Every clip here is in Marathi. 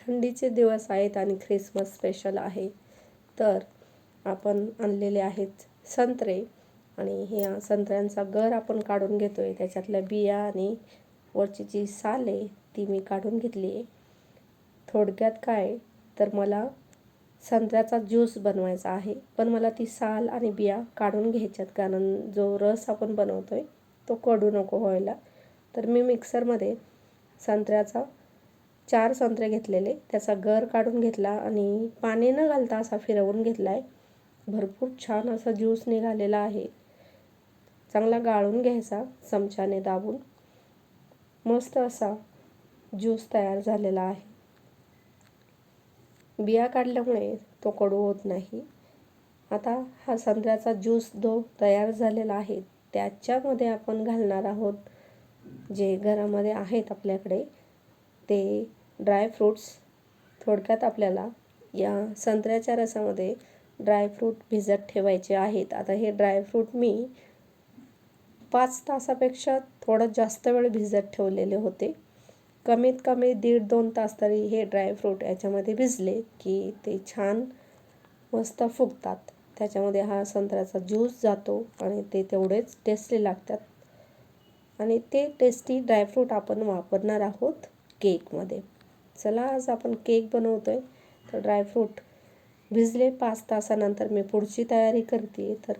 थंडीचे दिवस आहेत आणि ख्रिसमस स्पेशल आहे. तर आपण आणलेले आहेत संत्रे आणि ह्या संत्र्यांचा गर आपण काढून घेतोय. त्याच्यातल्या बिया आणि वरची जी साल आहे ती मी काढून घेतली आहे. थोडक्यात काय तर मला संत्र्याचा ज्यूस बनवायचा आहे, पण मला ती साल आणि बिया काढून घ्यायच्यात, कारण जो रस आपण बनवतोय तो कडू नको व्हायला. तर मी मिक्सरमध्ये संत्र्याचा 4 संत्रे घेतलेले, त्याचा गर काढून घेतला आणि पाणी न घालता असा फिरवून घेतला आहे. भरपूर छान असा ज्यूस निघालेला आहे. चांगला गाळून घ्यायचा चमच्याने दाबून. मस्त असा ज्यूस तयार झालेला आहे. बिया काढल्यामुळे तो कडू होत नाही. आता हा संत्र्याचा ज्यूस जो तयार झालेला आहे त्याच्यामध्ये आपण घालणार आहोत जे घरामध्ये आहेत आपल्याकडे ते ड्रायफ्रूट्स. थोडक्यात आपल्याला या संत्र्याच्या रसामध्ये ड्रायफ्रूट भिजत ठेवायचे आहेत. आता हे ड्रायफ्रूट मी 5 तासापेक्षा थोडं जास्त वेळ भिजत ठेवलेले होते. कमीत कमी 1.5-2 तास तरी हे ड्रायफ्रूट याच्यामध्ये भिजले की ते छान मस्त फुगतात. त्याच्यामध्ये हा संत्र्याचा ज्यूस जातो आणि ते तेवढेच टेस्टी लागतात. आणि ते टेस्टी ड्रायफ्रूट आपण वापरणार आहोत केकमध्ये. चला आज आपण केक बनवतोय. तर ड्रायफ्रूट भिजले 5 तासानंतर मी पुढची तयारी करते. तर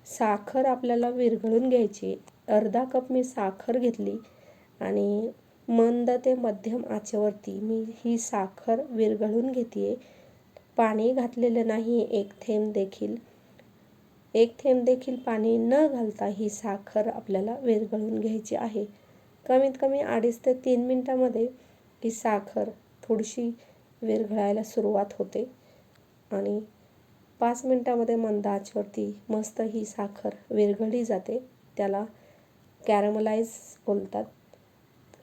साखर आपल्याला विरघळून घ्यायची. अर्धा कप मी साखर घेतली आणि मंद ते मध्यम आचेवरती मी ही साखर विरघळून घेते. पाणी घातलेलं नाही एक थेंब देखील पाणी न घालता ही साखर आपल्याला विरघळून घ्यायची आहे. कमीत कमी 2.5 ते 3 मिनिटामध्ये ही साखर थोडीशी विरघळायला सुरुवात होते आणि 5 मिनिटामध्ये मंद आचेवरती मस्त ही साखर विरघळली जाते. त्याला कॅरमलाइज बोलतात.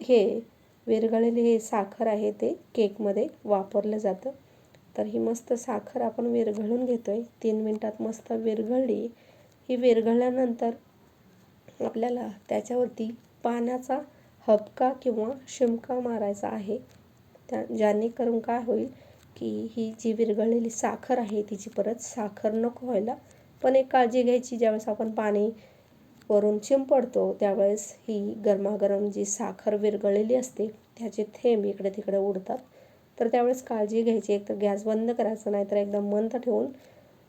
हे विरघळलेले हे साखर आहे ते केकमध्ये वापरलं जातं. तर ही मस्त साखर आपण विरघळून घेतोय. 3 मिनिटात मस्त विरघळली. ही विरघळल्यानंतर आपल्याला त्याच्यावरती पाण्याचा हबका किंवा शिंपका मारायचा आहे. जेणेकरून काय होईल की ही जी विरघळलेली साखर आहे तिची परत साखर नको व्हायला. पण एक काळजी घ्यायची, ज्यावेळेस आपण पाणी वरून शिंपडतो त्यावेळेस ही गरमागरम जी साखर विरघळलेली असते त्याचे थेंब इकडे तिकडे उडतात. तर त्यावेळेस काळजी घ्यायची. एक तर गॅस बंद करायचा, नाहीतर एकदम मंद ठेवून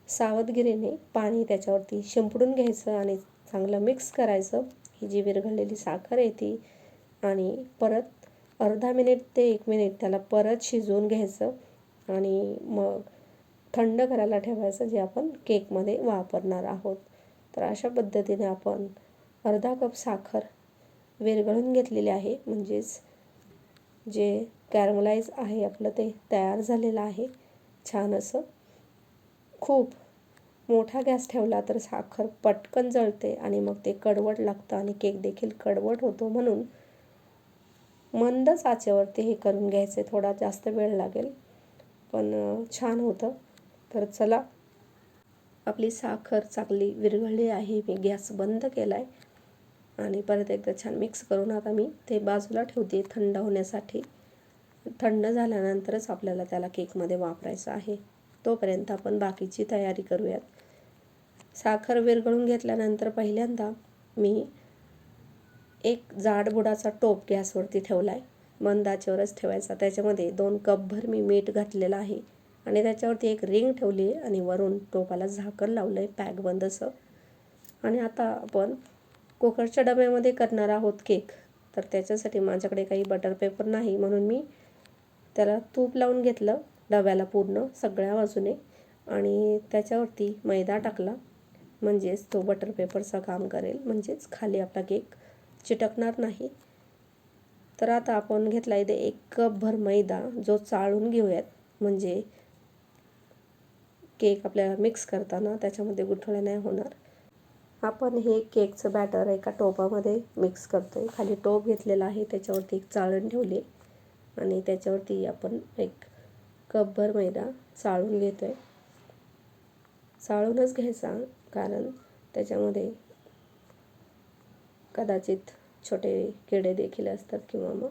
सावधगिरीने पाणी त्याच्यावरती शिंपडून घ्यायचं आणि चांगलं मिक्स करायचं ही जी विरघळलेली साखर आहे ती. आणि परत अर्धा मिनिट ते 1 मिनिट त्याला परत शिजवून घ्यायचं आणि मग थंड करायला ठेवायचं, जे आपण केकमध्ये वापरणार आहोत. तर अशा पद्धतीने आपण अर्धा कप साखर विरघळून घेतलेली आहे. म्हणजेच जे कॅरमलाइज आहे आपलं ते तयार झालेलं आहे छान असं. खूप मोठा गॅस ठेवला तर साखर पटकन जळते आणि मग ते कडवट लागतं आणि केक देखील कडवट होतो. म्हणून मंदच आचेवरती हे करून घ्यायचे. थोडा जास्त वेळ लागेल पण छान होतं. तर चला, आपली साखर चांगली विरघळली आहे. मी गॅस बंद केला आहे आणि परत एकदा छान मिक्स करून आता मी ते बाजूला ठेवते थंड होण्यासाठी. थंड झाल्यानंतरच आपल्याला त्याला केकमध्ये वापरायचं आहे. तोपर्यंत आपण बाकीची तयारी करूयात. साखर विरघळून घेतल्यानंतर पहिल्यांदा मी एक जाड बुडाचा टोप गॅसवरती ठेवला आहे. मंद आचेवरच ठेवायचा. त्याच्यामध्ये 2 कपभर मी मीठ घातलेलं आहे आणि त्याच्यावरती एक रिंग ठेवली आहे आणि वरून टोपाला झाकण लावलं आहे पॅक बंद असं. आणि आता आपण कुकरच्या डब्यामध्ये करणार आहोत केक. तर त्याच्यासाठी माझ्याकडे काही बटर पेपर नाही, म्हणून मी त्याला तूप लावून घेतलं डब्याला पूर्ण सगळ्या बाजूने आणि त्याच्यावरती मैदा टाकला. म्हणजेच तो बटर पेपरचं काम करेल, म्हणजेच खाली आपला केक चिटकणार नाही. तर आता आपण घेतला इथे 1 कपभर मैदा, जो चाळून घेऊयात, म्हणजे केक आपल्याला मिक्स करताना त्याच्यामध्ये गुठळ्या नाही होणार. आपण हे केकचं बॅटर एका टोपामध्ये मिक्स करतोय. खाली टोप घेतलेला आहे, त्याच्यावरती एक चाळण ठेवली आणि त्याच्यावरती आपण 1 कपभर मैदा चाळून घेतोय. चाळूनच घ्यायचा, कारण त्याच्यामध्ये कदाचित छोटे किडे देखील असतात किंवा मग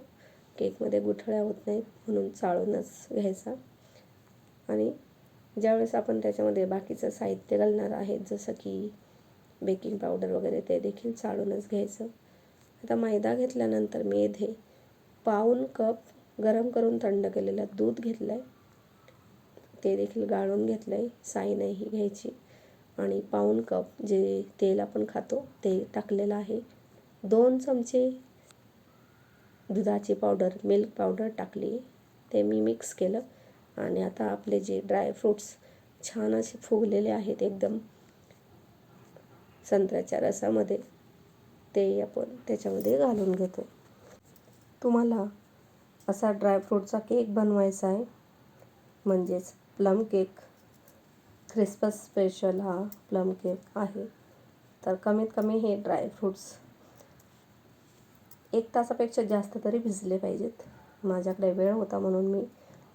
केकमध्ये गुठळ्या होत नाहीत म्हणून चाळूनच घ्यायचा. आणि ज्यावेळेस आपण त्याच्यामध्ये बाकीचं साहित्य घालणार आहे जसं की बेकिंग पावडर वगैरे ते देखील चाळूनच घ्यायचं. आता मैदा घेतल्यानंतर मी इथे पाऊण कप गरम करून थंड केलेलं दूध घेतलं आहे, ते देखील गाळून घेतलं आहे, साई नाही घ्यायची. आणि पाऊण कप जे तेल आपण खातो ते टाकलेलं आहे. 2 चमचे दुधाची पावडर, मिल्क पावडर टाकली, ते मी मिक्स केलं. आणि आता आपले जे ड्रायफ्रूट्स छान असे फुगलेले आहेत एकदम संत्र्याच्या रसामध्ये, ते आपण त्याच्यामध्ये घालून घेतो. तुम्हाला असा ड्रायफ्रूटचा केक बनवायचा आहे, म्हणजेच प्लम केक, ख्रिसमस स्पेशल हा प्लम केक आहे, तर कमीत कमी हे ड्रायफ्रूट्स 1 तासापेक्षा जास्त तरी भिजले पाहिजेत. माझ्याकडे वेळ होता म्हणून मी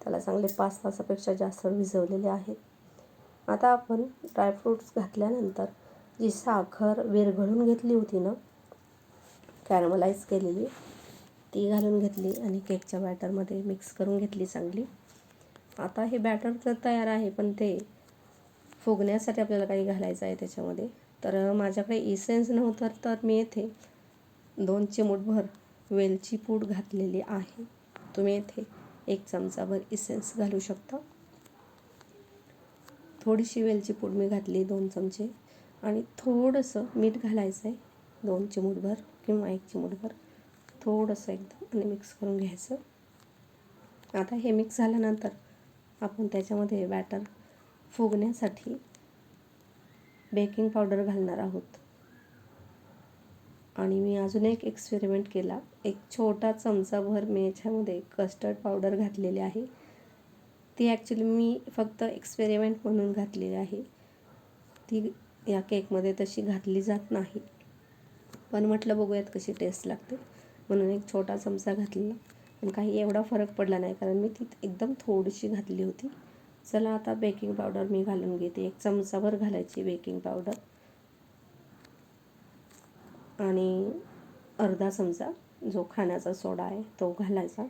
त्याला चांगले 5 तासापेक्षा जास्त भिजवलेले आहेत. आता आपण ड्रायफ्रूट्स घातल्यानंतर जी साखर विरघळून घेतली होती ना, कॅरमलाइज केलेली, ती घालून घेतली आणि केकच्या बॅटरमध्ये मिक्स करून घेतली चांगली. आता हे बॅटर तर तयार आहे, पण ते फुगण्यासाठी आपल्याला काही घालायचं आहे त्याच्यामध्ये. तर माझ्याकडे इसेन्स नव्हतं, तर मी येथे 2 चिमूटभर वेलची पूड घातलेली आहे. तुम्ही येथे 1 चमचाभर इसेन्स घालू शकता. थोडीशी वेलची पूड मी घातली 2 चमचे. आणि थोडंसं मीठ घालायचं आहे 2 चिमूटभर किंवा 1 चिमूटभर, थोडंसं एकदम, आणि मिक्स करून घ्यायचं. आता हे मिक्स झाल्यानंतर आपण त्याच्यामध्ये बॅटर फुगण्यासाठी बेकिंग पावडर घालणार आहोत. आणि मी अजून एक एक्सपेरिमेंट केला. 1 छोटा चमचाभर मी याच्यामध्ये कस्टर्ड पावडर घातलेली आहे. ती ॲक्च्युली मी फक्त एक्सपेरिमेंट म्हणून घातलेली आहे, ती या केकमध्ये तशी घातली जात नाही, पण म्हटलं बघूयात कशी टेस्ट लागते म्हणून 1 छोटा चमचा घातलेला. पण काही एवढा फरक पडला नाही, कारण मी ती एकदम थोडीशी घातली होती. चला आता बेकिंग पावडर मी घालून घेते. 1 चमचाभर घालायची बेकिंग पावडर आणि अर्धा चमचा जो खाण्याचा सोडा आहे तो घालायचा.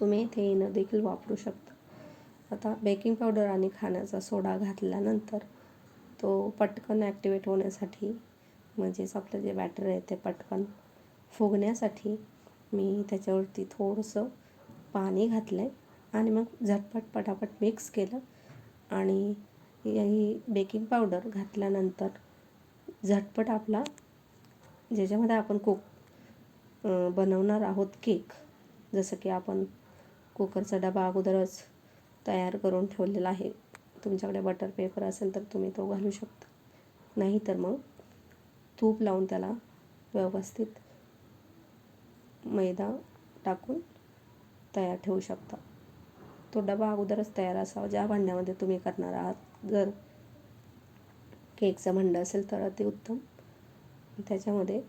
तुम्ही इथे इनो देखील वापरू शकता. आता बेकिंग पावडर आणि खाण्याचा सोडा घातल्यानंतर तो पटकन ॲक्टिवेट होण्यासाठी, म्हणजेच आपलं जे बॅटर आहे ते पटकन फुगण्यासाठी मी त्याच्यावरती थोडंसं पाणी घातलं आहे आणि मग झटपट पटापट मिक्स केलं. आणि ही बेकिंग पावडर घातल्यानंतर झटपट आपला ज्याच्यामध्ये आपण बनवणार आहोत केक, जसं की आपण कुकरचा डबा अगोदरच तयार करून ठेवलेला आहे. तुमच्याकडे बटर पेपर असेल तर तुम्ही तो घालू शकता, नाही तर मग तूप लावून त्याला व्यवस्थित मैदा टाकून तयार ठेवू शकता. तो डबा अगोदरच तयार असावा ज्या भांड्यामध्ये तुम्ही करणार आहात. जर केकचं भांडं असेल तर अतिउत्तम. त्याच्यामध्ये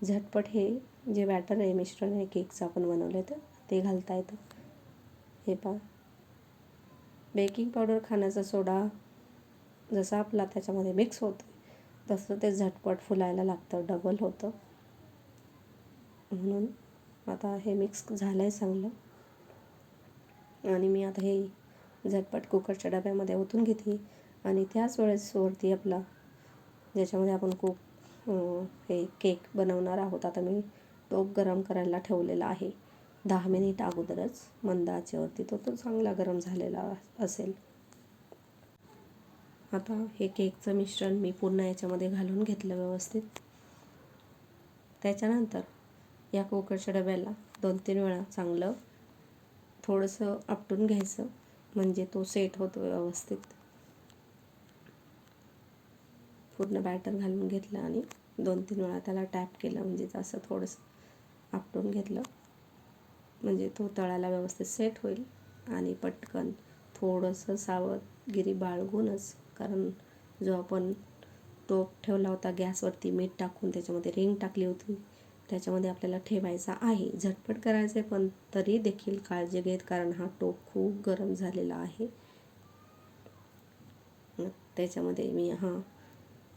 झटपट हे जे बॅटर आहे, मिश्रण आहे केकचं आपण बनवलं आहे ते घालता येतं. हे पहा, बेकिंग पावडर, खाण्याचा सोडा जसा आपला त्याच्यामध्ये मिक्स होतो तसं ते झटपट फुलायला लागतं, डबल होतं. म्हणून आता हे मिक्स झालं आहे चांगलं. आणि मी आता हे झटपट कुकरच्या डब्यामध्ये ओतून घेतली. आणि त्याच वेळेस वरती आपला ज्याच्यामध्ये आपण हे केक बनवणार आहोत, आता मी तो गरम करायला ठेवलेला आहे 10 मिनिट अगोदरच मंद आचेवरती. तो चांगला गरम झालेला असेल. आता हे केकचं मिश्रण मी पूर्ण याच्यामध्ये घालून घेतलं व्यवस्थित. त्याच्यानंतर या कुकरच्या डब्याला 2-3 वेळा चांगलं थोडंसं आपटून घ्यायचं, म्हणजे तो सेट होतो व्यवस्थित. पूर्ण बॅटर घालून घेतलं आणि 2-3 वेळा त्याला टॅप केलं, म्हणजे असं थोडंसं आपटून घेतलं, म्हणजे तो तळाला व्यवस्थित सेट होईल. आणि पटकन थोडंसं सावधगिरी बाळगूनच, कारण जो आपण टोप ठेवला होता गॅसवरती मीठ टाकून, त्याच्यामध्ये रिंग टाकली होती, त्याच्यामध्ये आपल्याला ठेवायचा आहे. झटपट करायचं आहे, पण तरी देखील काळजी घेत, कारण हा टोप खूप गरम झालेला आहे. त्याच्यामध्ये मी हा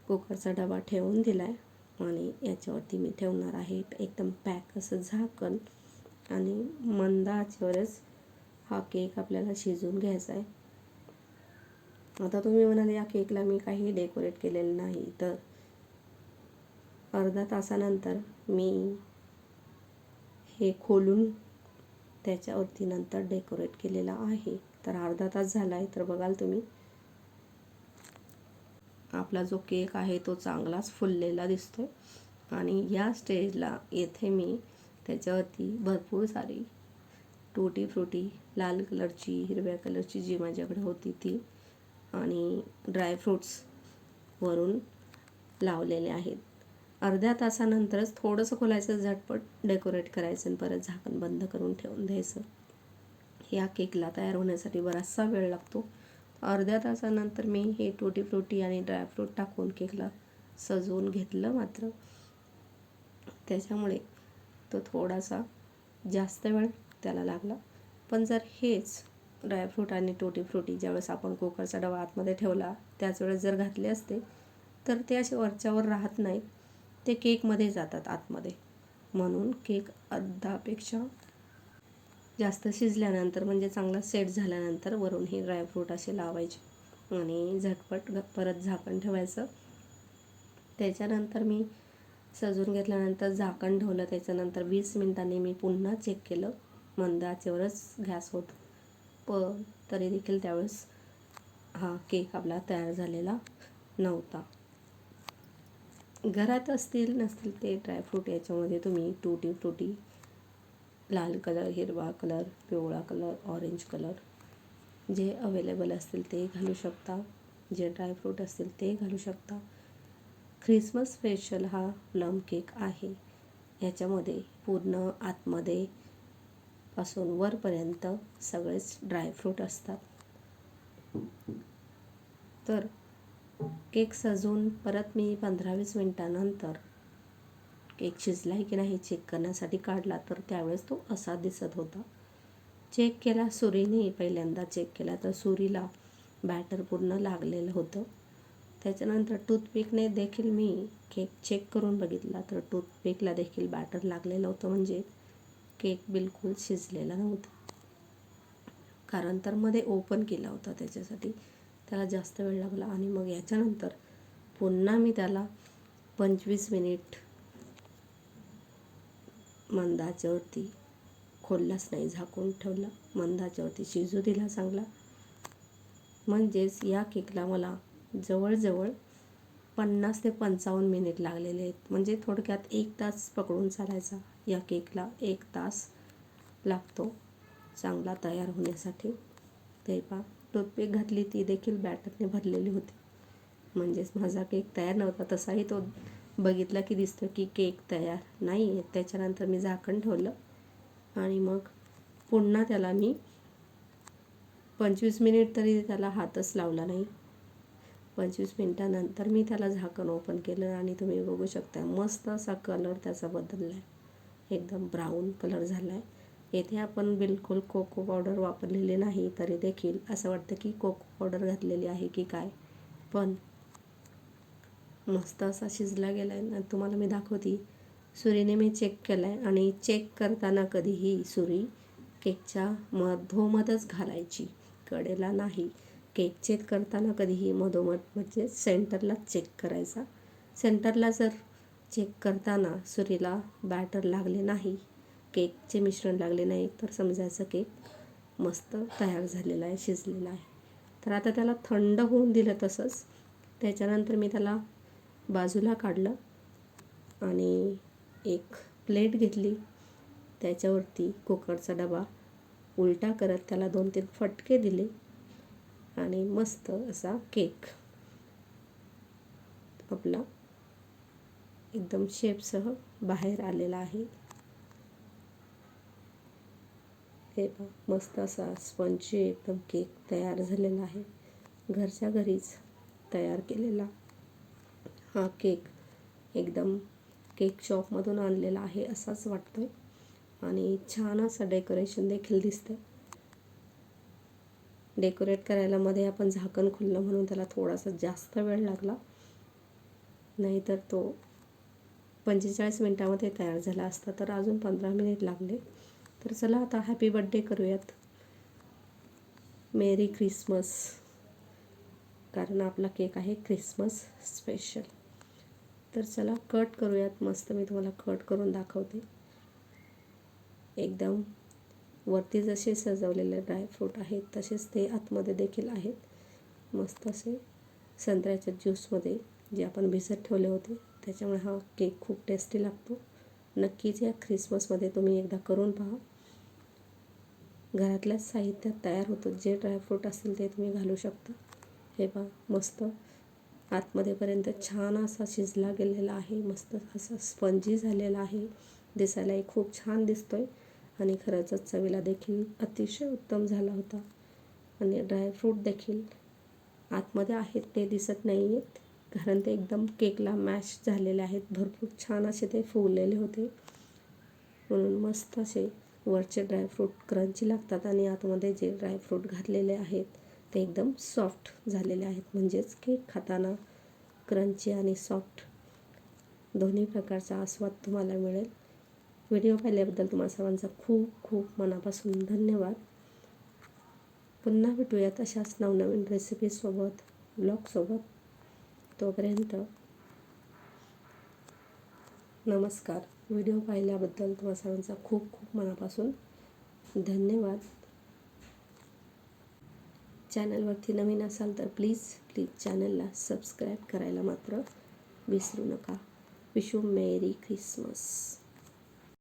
कुकरचा डबा ठेवून दिला आहे आणि याच्यावरती मी ठेवणार आहे एकदम पॅक असं झाकण. आणि मंद आचेवरच हा केक आपल्याला शिजवून घ्यायचा आहे. आता तुम्ही म्हणाल या केकला मी काही डेकोरेट केलेलं नाही, तर अर्धा तासानंतर मी हे खोलून त्याच्यावरती नंतर डेकोरेट केलेला आहे. तर अर्धा तास झाला आहे. तर बघाल तुम्ही आपला जो केक आहे तो चांगलाच फुललेला दिसतोय. आणि या स्टेजला येथे मी त्याच्यावरती भरपूर सारी टूटी फ्रुटी, लाल कलरची, हिरव्या कलरची जी माझ्याकडे होती ती, आणि ड्रायफ्रूट्स वरून लावलेले आहेत. अर्ध्या तासानंतरच थोडंसं खोलायचं, झटपट डेकोरेट करायचं आणि परत झाकण बंद करून ठेवून द्यायचं. या केकला तयार होण्यासाठी बराचसा वेळ लागतो. अर्ध्या तासानंतर मी हे टूटी फ्रुटी आणि ड्रायफ्रूट टाकून केकला सजवून घेतलं. मात्र त्याच्यामुळे तो थोडासा जास्त वेळ त्याला लागला. पण जर हेच ड्रायफ्रूट आणि टूटी फ्रुटी ज्यावेळेस आपण कुकरचा डबा आतमध्ये ठेवला त्याच वेळेस जर घातले असते तर ते असे वरच्यावर राहत नाहीत, ते केकमध्ये जातात आतमध्ये. म्हणून केक अर्धापेक्षा जास्त शिजल्यानंतर, म्हणजे चांगला सेट झाल्यानंतर वरून हे ड्रायफ्रूट असे लावायचे आणि झटपट परत झाकण ठेवायचं. त्याच्यानंतर मी सजवून घेतल्यानंतर झाकण ठेवलं. त्याच्यानंतर 20 मिनिटांनी मी पुन्हा चेक केलं. मंद आचेवरच गॅस होता, पण तरी देखील त्यावेळेस हा केक आपला तयार झालेला नव्हता. घरात असतील नसतील ते ड्रायफ्रूट याच्यामध्ये तुम्ही टूटी फ्रुटी, लाल कलर, हिरवा कलर, पिवळा कलर, ऑरेंज कलर जे अवेलेबल असतील ते घालू शकता. जे ड्रायफ्रूट असतील ते घालू शकता. ख्रिसमस स्पेशल हा प्लम केक आहे. याच्यामध्ये पूर्ण आतमध्ये पासून वरपर्यंत सगळेच ड्रायफ्रूट असतात. तर केक सजवून परत मी 15-20 मिनिटानंतर केक शिजला आहे की नाही चेक करण्यासाठी काढला, तर त्यावेळेस तो असा दिसत होता. चेक केला सुरीने, पहिल्यांदा चेक केला तर सुरीला बॅटर पूर्ण लागलेलं होतं. त्याच्यानंतर टूथपिकने देखील मी केक चेक करून बघितला, तर टूथपिकला देखील बॅटर लागलेलं होतं. म्हणजे केक बिलकुल शिजलेला नव्हता. कारण तर मध्ये ओपन केला होता, त्याच्यासाठी त्याला जास्त वेळ लागला. आणि मग याच्यानंतर पुन्हा मी त्याला 25 मिनिट मंद आचेवरती, खोललाच नाही, झाकून ठेवला, मंद आचेवरती शिजू दिला चांगला. म्हणजेच या केकला मला जवळजवळ 50 ते 55 मिनिट लागलेले आहेत. म्हणजे थोडक्यात 1 तास पकडून चालायचा. या केकला 1 तास लागतो चांगला तयार होण्यासाठी. ते पहा, टूथपिक घातली ती देखील बॅटरने भरलेली होती. म्हणजेच माझा केक तयार नव्हता. तसाही तो बघितला की दिसतो की केक तयार नाही आहे. त्याच्यानंतर मी झाकण ठेवलं आणि मग पुन्हा त्याला मी 25 मिनिट तरी त्याला हातच लावला नाही. 25 मिनिटानंतर मी त्याला झाकण ओपन केलं आणि तुम्ही बघू शकता मस्त असा कलर त्याचा बदलला आहे. एकदम ब्राऊन कलर झाला आहे. येथे आपण बिलकुल कोको पावडर वापरलेली नाही, तरी देखील असं वाटतं की कोको पावडर घातलेली आहे की काय. पण मस्त असा शिजला गेला आहे. तुम्हाला मी दाखवते. सुरीने मी चेक केला आहे आणि चेक करताना कधीही सुरी केकच्या मधोमधच घालायची, कडेला नाही. केक चेक करताना कधीही मधोमध, म्हणजे सेंटरलाच चेक करायचा. सेंटरला जर चेक करताना सुरीला बॅटर लागले नाही, केकचे मिश्रण लागले नाही, तर समजायचं केक मस्त तयार झालेला आहे, शिजलेला आहे. तर आता त्याला थंड होऊन दिलं तसंच. त्याच्यानंतर मी त्याला बाजूला काढलं आणि एक प्लेट घेतली. त्याच्यावरती कुकरचा डबा उलटा करत त्याला 2-3 फटके दिले आणि मस्त असा केक आपला एकदम शेपसह बाहेर आलेला आहे. हे पहा, मस्त असा स्पंजी एकदम केक तयार झालेला आहे. घरच्या घरीच तयार केलेला हा केक एकदम केक शॉपमधून आणलेला आहे असाच वाटतोय. आणि छान असं डेकोरेशन देखील दिसतंय. डेकोरेट करायला मध्ये आपण झाकण खोललं म्हणून त्याला थोडासा जास्त वेळ लागला, नाहीतर तो 45 मिनिटामध्ये तयार झाला असता. तर अजून 15 मिनिट लागले. तर चला आता हॅपी बर्थडे करूयात. मेरी ख्रिसमस, कारण आपला केक आहे ख्रिसमस स्पेशल. तर चला कट करूयात. मस्त मी तुम्हाला कट करून दाखवते. एकदम वरती जसे सजवलेले ड्रायफ्रूट आहेत तसेच ते आतमध्ये देखील आहेत. मस्त असे संत्र्याच्या ज्यूसमध्ये जे आपण भिजत ठेवले होते, त्याच्यामुळे हा केक खूप टेस्टी लागतो. नक्कीच या ख्रिसमसमध्ये तुम्ही एकदा करून पहा. घरातल्याच साहित्यात तयार होतो. जे ड्रायफ्रूट असतील ते तुम्ही घालू शकता. हे पहा, मस्त आतमध्येपर्यंत छान असा शिजला गेलेला आहे. मस्त असा स्पंजी झालेला आहे. दिसायलाही खूप छान दिसतोय आणि खरंच चवीला देखील अतिशय उत्तम झाला होता. आणि ड्रायफ्रूट देखील आतमध्ये आहेत ते दिसत नाही आहेत, कारण ते एकदम केकला मॅश झालेले आहेत. भरपूर छान असे ते फुगलेले होते, म्हणून मस्त असे वरचे ड्रायफ्रूट क्रंची लागतात आणि आतमध्ये जे ड्रायफ्रूट घातलेले आहेत ते एकदम सॉफ्ट झालेले आहेत. म्हणजेच केक खाताना क्रंची आणि सॉफ्ट दोन्ही प्रकारचा आस्वाद तुम्हाला मिळेल. व्हिडिओ पाहिल्याबद्दल तुम्हा सर्वांचा खूप खूप मनापासून धन्यवाद. पुन्हा भेटूयात अशाच नवनवीन रेसिपीसोबत, ब्लॉगसोबत. तोपर्यंत नमस्कार. व्हिडिओ पाहिल्याबद्दल तुम्हा सर्वांचा खूप खूप मनापासून धन्यवाद. चॅनलवरती नवीन असाल तर प्लीज चॅनलला सबस्क्राईब करायला मात्र विसरू नका. Wish you merry Christmas.